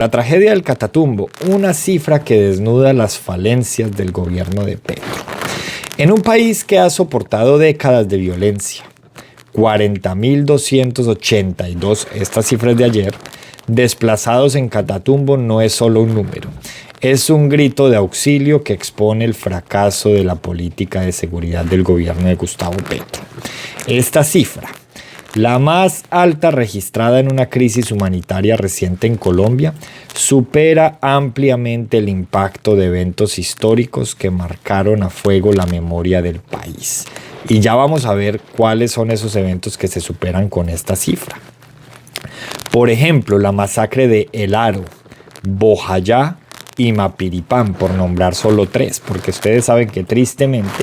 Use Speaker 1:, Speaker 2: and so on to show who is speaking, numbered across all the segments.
Speaker 1: La tragedia del Catatumbo, una cifra que desnuda las falencias del gobierno de Petro. En un país que ha soportado décadas de violencia, 40.282, esta cifra es de ayer, desplazados en Catatumbo no es solo un número, es un grito de auxilio que expone el fracaso de la política de seguridad del gobierno de Gustavo Petro. Esta cifra, la más alta registrada en una crisis humanitaria reciente en Colombia, supera ampliamente el impacto de eventos históricos que marcaron a fuego la memoria del país. Y ya vamos a ver cuáles son esos eventos que se superan con esta cifra. Por ejemplo, la masacre de El Aro, Bojayá y Mapiripán, por nombrar solo tres, porque ustedes saben que tristemente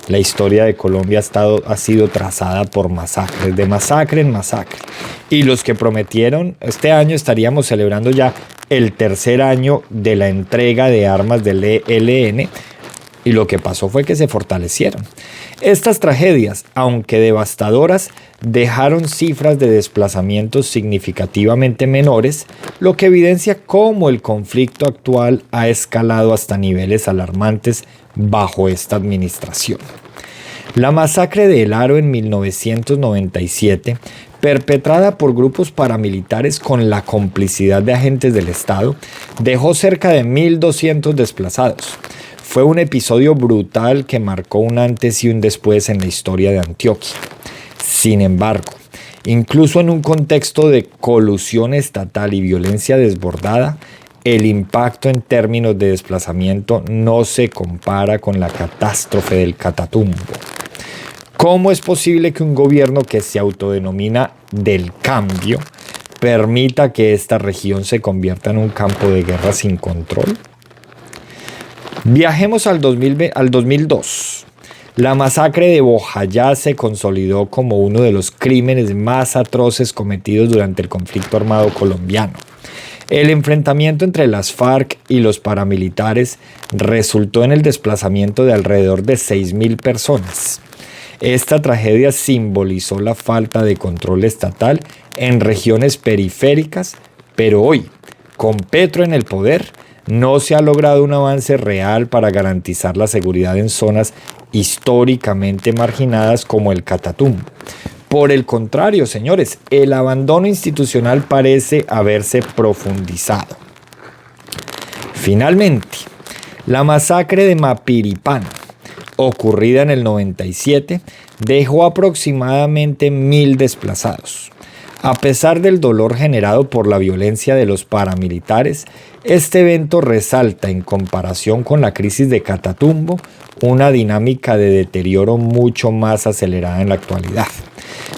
Speaker 1: la historia de Colombia ha sido trazada por masacres, de masacre en masacre. Y los que prometieron, este año estaríamos celebrando ya el tercer año de la entrega de armas del ELN, y lo que pasó fue que se fortalecieron. Estas tragedias, aunque devastadoras, dejaron cifras de desplazamientos significativamente menores, lo que evidencia cómo el conflicto actual ha escalado hasta niveles alarmantes bajo esta administración. La masacre de El Aro en 1997, perpetrada por grupos paramilitares con la complicidad de agentes del Estado, dejó cerca de 1.200 desplazados. Fue un episodio brutal que marcó un antes y un después en la historia de Antioquia. Sin embargo, incluso en un contexto de colusión estatal y violencia desbordada, el impacto en términos de desplazamiento no se compara con la catástrofe del Catatumbo. ¿Cómo es posible que un gobierno que se autodenomina del cambio permita que esta región se convierta en un campo de guerra sin control? Viajemos al 2002. La masacre de Bojayá se consolidó como uno de los crímenes más atroces cometidos durante el conflicto armado colombiano. El enfrentamiento entre las FARC y los paramilitares resultó en el desplazamiento de alrededor de 6.000 personas. Esta tragedia simbolizó la falta de control estatal en regiones periféricas, pero hoy, con Petro en el poder, no se ha logrado un avance real para garantizar la seguridad en zonas históricamente marginadas como el Catatumbo. Por el contrario, señores, el abandono institucional parece haberse profundizado. Finalmente, la masacre de Mapiripán, ocurrida en el 97, dejó aproximadamente 1.000 desplazados. A pesar del dolor generado por la violencia de los paramilitares, este evento resalta, en comparación con la crisis de Catatumbo, una dinámica de deterioro mucho más acelerada en la actualidad.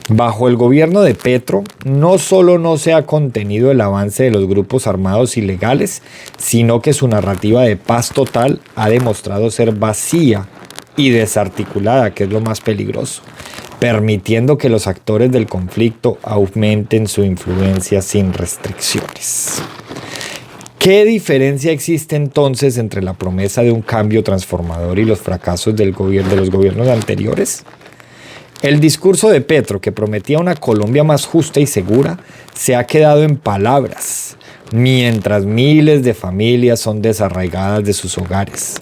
Speaker 1: Bajo el gobierno de Petro, no solo no se ha contenido el avance de los grupos armados ilegales, sino que su narrativa de paz total ha demostrado ser vacía y desarticulada, que es lo más peligroso, permitiendo que los actores del conflicto aumenten su influencia sin restricciones. ¿Qué diferencia existe entonces entre la promesa de un cambio transformador y los fracasos de los gobiernos anteriores? El discurso de Petro, que prometía una Colombia más justa y segura, se ha quedado en palabras, mientras miles de familias son desarraigadas de sus hogares.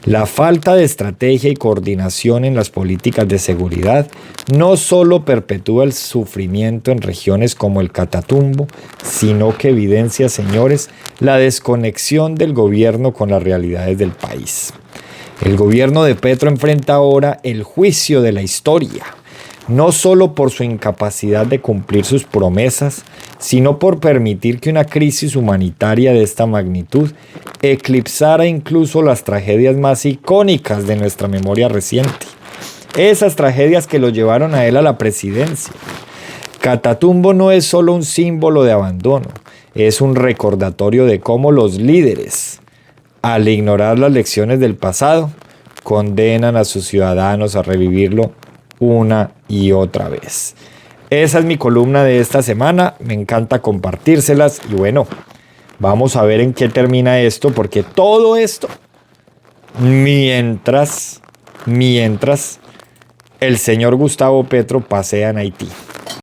Speaker 1: La falta de estrategia y coordinación en las políticas de seguridad no solo perpetúa el sufrimiento en regiones como el Catatumbo, sino que evidencia, señores, la desconexión del gobierno con las realidades del país. El gobierno de Petro enfrenta ahora el juicio de la historia, no solo por su incapacidad de cumplir sus promesas, sino por permitir que una crisis humanitaria de esta magnitud eclipsara incluso las tragedias más icónicas de nuestra memoria reciente. Esas tragedias que lo llevaron a él a la presidencia. Catatumbo no es solo un símbolo de abandono, es un recordatorio de cómo los líderes, al ignorar las lecciones del pasado, condenan a sus ciudadanos a revivirlo una y otra vez. Esa es mi columna de esta semana, me encanta compartírselas y bueno, vamos a ver en qué termina esto, porque todo esto mientras el señor Gustavo Petro pasea en Haití.